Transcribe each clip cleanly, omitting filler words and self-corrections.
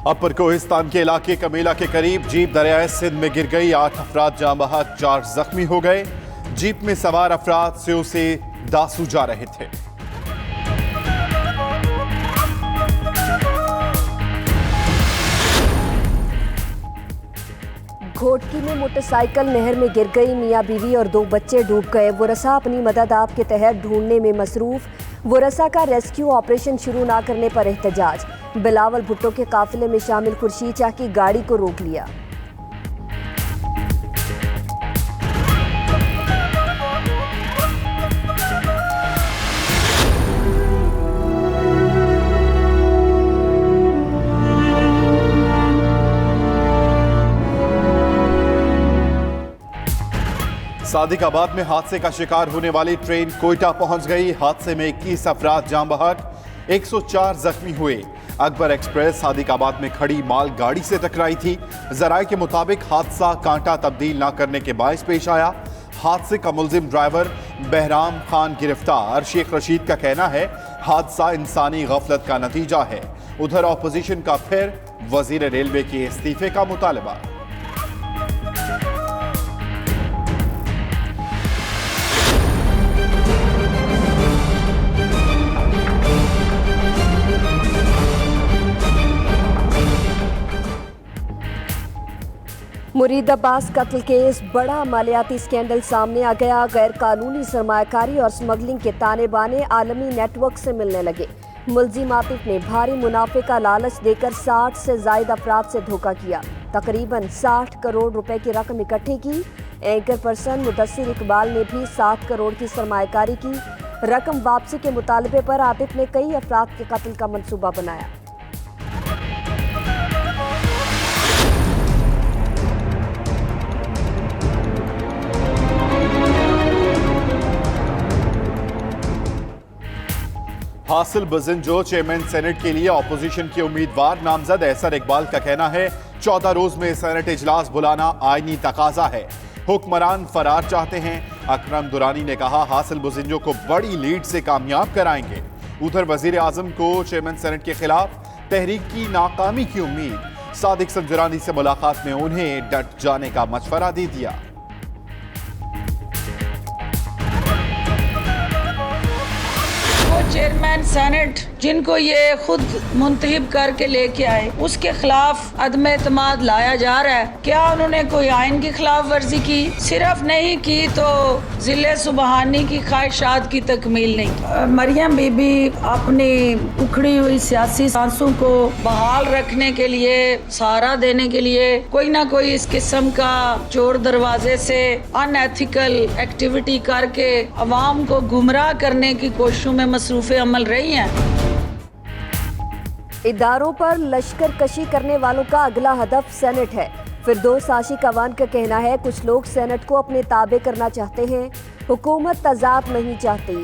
अपर कोहिस्तान के इलाके कमेला के करीब जीप दरियाए सिंध में गिर गई। 8 अफराद जाँ बहक, 4 जख्मी हो गए। जीप में सवार अफराद स्यो से दासू जा रहे थे। घोटकी में मोटरसाइकिल नहर में गिर गई। मियां बीवी और 2 बच्चे डूब गए। वरसा अपनी मदद आप के तहत ढूंढने में मसरूफ। वरसा का रेस्क्यू ऑपरेशन शुरू ना करने पर एहतजाज। बिलावल भुट्टो के काफिले में शामिल खुर्शीद शाह की गाड़ी को रोक लिया। सादिकाबाद में हादसे का शिकार होने वाली ट्रेन कोयटा पहुंच गई। हादसे में 21 अफराद जाँ बहक, 104 जख्मी हुए। अकबर एक्सप्रेस सादिकाबाद में खड़ी माल गाड़ी से टकराई थी। जराये के मुताबिक हादसा कांटा तब्दील न करने के बायस पेश आया। हादसे का मुलजिम ड्राइवर बहराम खान गिरफ्तार। शेख रशीद का कहना है हादसा इंसानी गफलत का नतीजा है। उधर ऑपोजिशन का फिर वजीर रेलवे के इस्तीफे का मुतालबा। मुरीद अब्बास कत्ल केस, बड़ा मालियाती स्कैंडल सामने आ गया। गैर कानूनी सरमायाकारी और स्मगलिंग के ताने बाने आलमी नेटवर्क से मिलने लगे। मुलजिम आतिफ ने भारी मुनाफे का लालच देकर 60 से ज्यादा अफराद से धोखा किया। तकरीबन 60 करोड़ रुपए की रकम इकट्ठी की। एंकर पर्सन मुदस्सिर इकबाल ने भी 7 करोड़ की सरमायाकारी की। रकम वापसी के मुतालबे पर आतिफ ने कई अफराद के कत्ल का मंसूबा बनाया। हासिल बजिंजो चेयरमैन सेनेट के लिए ऑपोजिशन के उम्मीदवार नामजद। एहसन इकबाल का कहना है 14 रोज में सेनेट इजलास बुलाना आईनी तकाजा है। हुक्मरान फरार चाहते हैं। अकरम दुरानी ने कहा हासिल बजिंजो को बड़ी लीड से कामयाब कराएंगे। उधर वजीर आजम को चेयरमैन सेनेट के खिलाफ तहरीक की नाकामी की उम्मीद। सादिक संजरानी से मुलाकात में उन्हें डट जाने का मशवरा दे दिया। चेयरमैन सेनेट जिनको ये खुद मुंतहिब करके लेके आए उसके खिलाफ अदम एतमाद लाया जा रहा है। क्या उन्होंने कोई आइन की खिलाफ वर्जी की? सिर्फ नहीं की तो जिले सुबहानी की ख्वाहिशात की तकमील नहीं। मरियम बीबी अपनी उखड़ी हुई सियासी सांसों को बहाल रखने के लिए, सहारा देने के लिए कोई ना कोई इस किस्म का चोर दरवाजे से अनएथिकल एक्टिविटी करके अवाम को गुमराह करने की कोशिशों में मसरूफ़ अमल रही हैं। इदारों पर लश्कर कशी करने वालों का अगला हदफ सेनेट है। फिरदौस आशिक अवान का कहना है कुछ लोग सेनेट को अपने ताबे करना चाहते हैं, हुकूमत तजाद नहीं चाहती।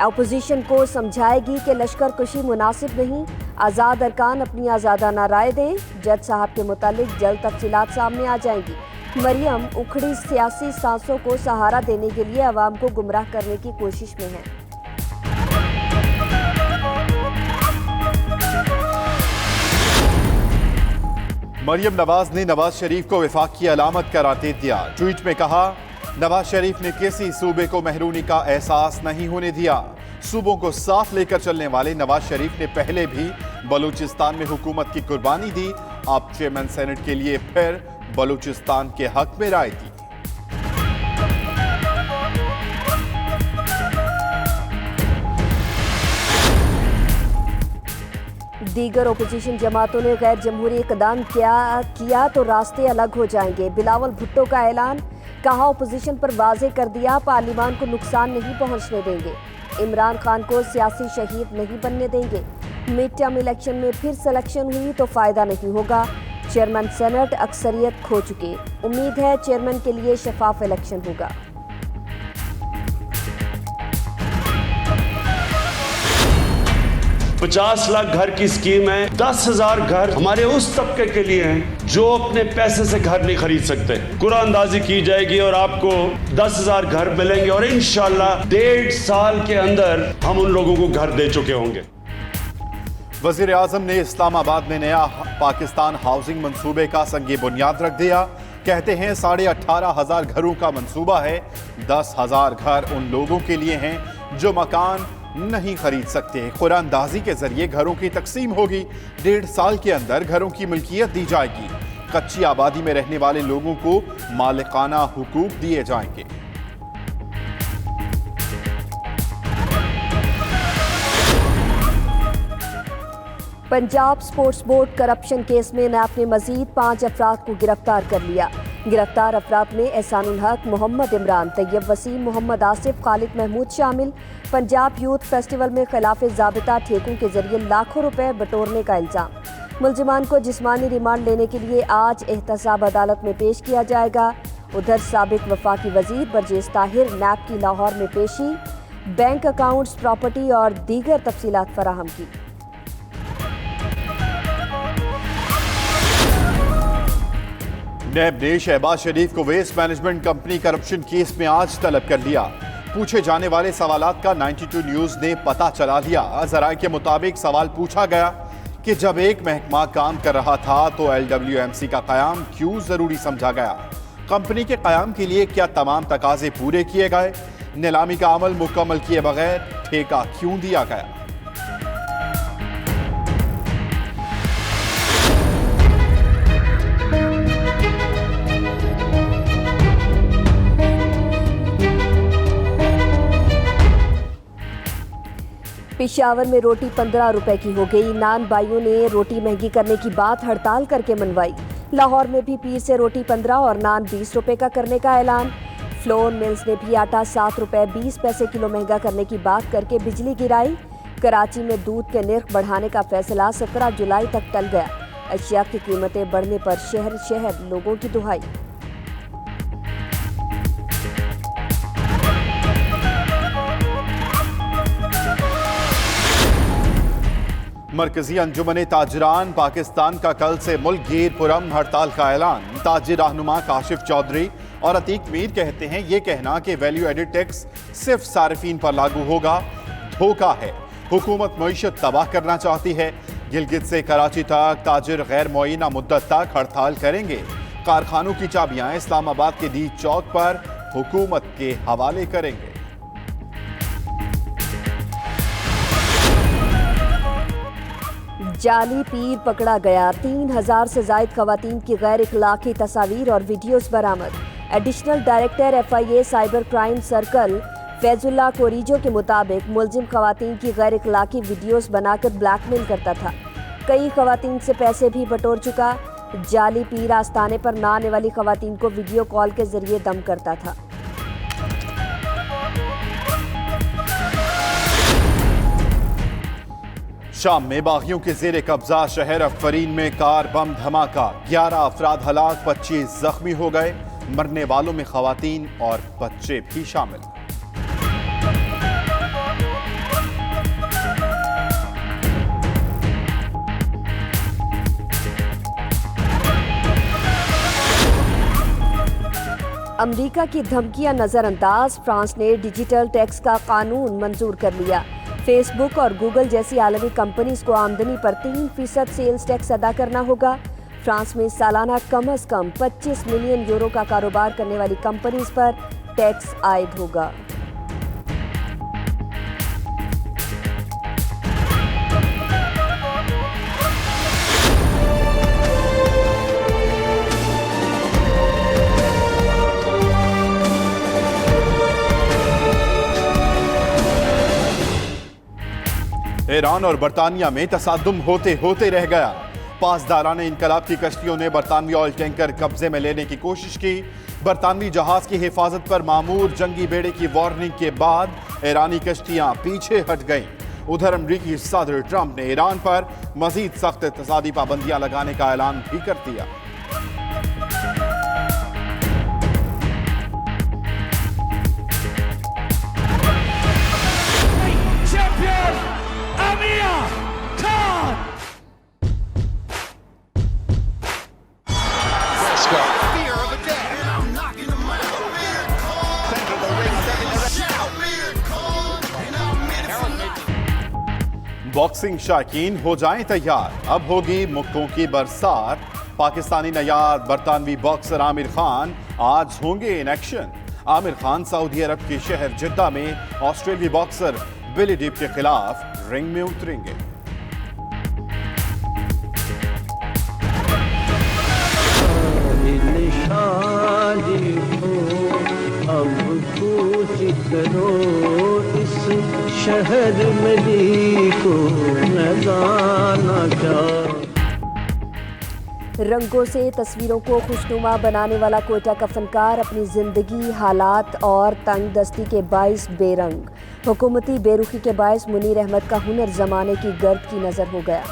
अपोजिशन को समझाएगी कि लश्कर कशी मुनासिब नहीं। आज़ाद अरकान अपनी आज़ादाना राय दें। जज साहब के मुतालिक जल्द तफसीलात सामने आ जाएंगी। मरियम उखड़ी सियासी सांसों को सहारा देने के लिए अवाम को गुमराह करने की कोशिश में है। मरियम नवाज ने नवाज शरीफ को वफाक की अलामत करार दे दिया। ट्वीट में कहा नवाज शरीफ ने किसी सूबे को महरूमी का एहसास नहीं होने दिया। सूबों को साथ लेकर चलने वाले नवाज शरीफ ने पहले भी बलूचिस्तान में हुकूमत की कुर्बानी दी। अब चेयरमैन सेनेट के लिए फिर बलूचिस्तान के हक में राय दी। दीगर ओपोजिशन जमातों ने गैर जमहूरी इकदाम किया तो रास्ते अलग हो जाएंगे। बिलावल भुट्टो का ऐलान, कहा ओपोजिशन पर वाजे कर दिया पार्लिमान को नुकसान नहीं पहुंचने देंगे। इमरान खान को सियासी शहीद नहीं बनने देंगे। मिड टर्म इलेक्शन में फिर सिलेक्शन हुई तो फायदा नहीं होगा। चेयरमैन सेनेट अक्सरियत खो चुके। उम्मीद है चेयरमैन के लिए शफाफ इलेक्शन होगा। $50 लाख घर की स्कीम है। 10,000 घर हमारे उस तबके के लिए हैं जो अपने पैसे से घर नहीं खरीद सकते। कुरानंदाजी की जाएगी और आपको 10,000 घर मिलेंगे और इंशाल्लाह 1.5 साल के अंदर हम उन लोगों को घर दे चुके होंगे। वजीर आजम ने इस्लामाबाद में नया पाकिस्तान हाउसिंग मंसूबे का संगे बुनियाद रख दिया। कहते हैं 18,500 घरों का मंसूबा है। 10,000 घर उन लोगों के लिए हैं जो मकान नहीं खरीद सकते। कुरानदाजी के जरिए घरों की तकसीम होगी। 1.5 साल के अंदर घरों की मिल्कियत दी जाएगी। कच्ची आबादी में रहने वाले लोगों को मालिकाना हुकूक दिए जाएंगे। Punjab sports board corruption case में नैब ने मजीद 5 अफराद को गिरफ्तार कर लिया। गिरफ्तार अफराद में एहसानुल हक, मोहम्मद इमरान, तैयब वसीम, मोहम्मद आसिफ, खालिद महमूद शामिल। पंजाब यूथ फेस्टिवल में खिलाफ ज़ाबिता ठेकों के जरिए लाखों रुपए बटोरने का इल्ज़ाम। मुलजिमान को जिस्मानी रिमांड लेने के लिए आज एहतसाब अदालत में पेश किया जाएगा। उधर साबिक वफाकी वजीर बरजेस ताहिर नैब की लाहौर में पेशी, बैंक अकाउंट्स, प्रॉपर्टी और दीगर तफसीलात फराहम की। नैब ने शहबाज शरीफ को waste management company corruption case में आज तलब कर लिया। पूछे जाने वाले सवालात का 92 न्यूज ने पता चला लिया। ज़राए के मुताबिक सवाल पूछा गया कि जब एक महकमा काम कर रहा था तो LWMC का क़याम क्यों ज़रूरी समझा गया? कंपनी के क़याम के लिए क्या तमाम तकाजे पूरे किए गए? नीलामी का अमल मुकम्मल किए बगैर ठेका क्यों दिया गया? पेशावर में रोटी 15 रुपए की हो गई। नान भाइयों ने रोटी महंगी करने की बात हड़ताल करके मनवाई। लाहौर में भी पीर से रोटी 15 और नान 20 रुपए का करने का ऐलान। फ्लोर मिल्स ने भी आटा 7 रुपए 20 पैसे किलो महंगा करने की बात करके बिजली गिराई। कराची में दूध के निर्ख बढ़ाने का फैसला 17 जुलाई तक टल गया। अशिया की कीमतें बढ़ने पर शहर शहर लोगों की दुहाई। मरकजी अंजुमन ताजरान पाकिस्तान का कल से मुल्क गिर पुरम हड़ताल का ऐलान। ताजिर रहनुमा काशिफ चौधरी और अतीक मीर कहते हैं ये कहना कि वैल्यू एडिड टैक्स सिर्फ सारिफीन पर लागू होगा धोखा है। हुकूमत मईशत तबाह करना चाहती है। गिलगित से कराची तक ताजिर गैर मुअय्यना मुद्दत तक हड़ताल करेंगे। कारखानों की चाबियां इस्लामाबाद के दीद चौक पर हुकूमत के हवाले करेंगे। जाली पीर पकड़ा गया। 3000 से जायद खवातीन की गैर इखलाकी तस्वीर और वीडियोस बरामद। Additional director FIA cyber crime circle Faizullah Korejo के मुताबिक मुलजिम खवातीन की गैर इखलाकी वीडियोस बनाकर ब्लैकमेल करता था। कई खवातीन से पैसे भी बटोर चुका। जाली पीर आस्थाने पर ना आने वाली खवातीन को वीडियो कॉल के जरिए दम करता था। शाम में बागियों के जेर कब्जा शहर अफरीन में कार बम धमाका। 11 अफराद हलाक, 25 जख्मी हो गए। मरने वालों में खवातीन और बच्चे भी शामिल। अमेरिका की धमकियां नजरअंदाज। फ्रांस ने डिजिटल टैक्स का कानून मंजूर कर लिया। फेसबुक और गूगल जैसी आलमी कंपनीज को आमदनी पर 3% सेल्स टैक्स अदा करना होगा। फ्रांस में सालाना कम से कम 25 मिलियन यूरो का कारोबार करने वाली कंपनीज पर टैक्स आयद होगा। ईरान और बरतानिया में तसादुम होते होते रह गया। पासदाराने इनकलाब की कश्तियों ने बरतानवी ऑयल टैंकर कब्जे में लेने की कोशिश की। बरतानवी जहाज की हिफाजत पर मामूर जंगी बेड़े की वार्निंग के बाद ईरानी कश्तियां पीछे हट गईं। उधर अमरीकी सदर ट्रंप ने ईरान पर मजीद सख्त इक़्तिसादी पाबंदियां लगाने का ऐलान भी कर दिया। बॉक्सिंग शायकीन हो जाएं तैयार, अब होगी मुक्कों की बरसात। पाकिस्तानी नयार बरतानवी बॉक्सर आमिर खान आज होंगे इन एक्शन। आमिर खान सऊदी अरब के शहर जिद्दा में ऑस्ट्रेलियाई बॉक्सर बिली डीप के खिलाफ रिंग में उतरेंगे। अब कुछ करो इस शहर में को न जाना क्या। रंगों से तस्वीरों को खुशनुमा बनाने वाला कोयटा का फनकार अपनी जिंदगी, हालात और तंग दस्ती के बाइस बेरंग। हुकूमती बेरुखी के बाइस मुनीर अहमद का हुनर जमाने की गर्द की नजर हो गया।